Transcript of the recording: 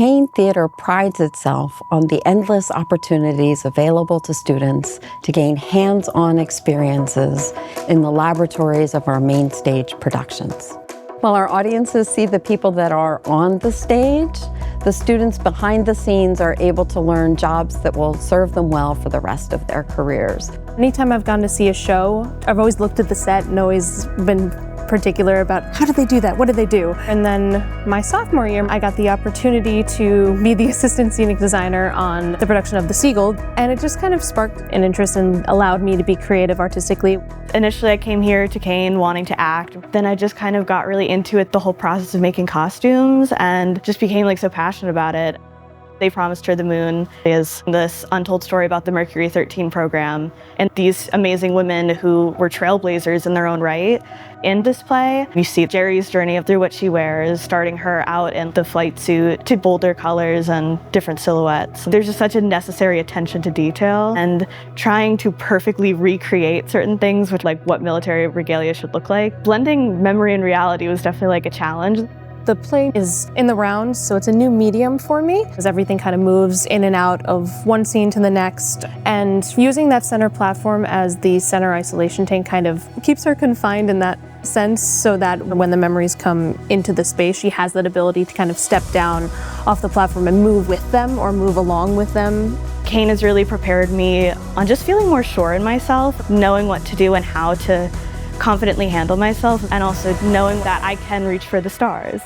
Kane Theater prides itself on the endless opportunities available to students to gain hands-on experiences in the laboratories of our main stage productions. While our audiences see the people that are on the stage, the students behind the scenes are able to learn jobs that will serve them well for the rest of their careers. Anytime I've gone to see a show, I've always looked at the set and always been particular about how did they do that, what did they do? And then my sophomore year, I got the opportunity to be the assistant scenic designer on the production of The Seagull, and it just kind of sparked an interest and allowed me to be creative artistically. Initially I came here to Kane wanting to act, then I just kind of got really into it, the whole process of making costumes, and just became like so passionate about it. They Promised Her the Moon is this untold story about the Mercury 13 program and these amazing women who were trailblazers in their own right. In this play, you see Jerry's journey through what she wears, starting her out in the flight suit to bolder colors and different silhouettes. There's just such a necessary attention to detail and trying to perfectly recreate certain things with like what military regalia should look like. Blending memory and reality was definitely like a challenge. The play is in the round, so it's a new medium for me, as everything kind of moves in and out of one scene to the next. And using that center platform as the center isolation tank kind of keeps her confined in that sense, so that when the memories come into the space, she has that ability to kind of step down off the platform and move with them or move along with them. Kane has really prepared me on just feeling more sure in myself, knowing what to do and how to confidently handle myself, and also knowing that I can reach for the stars.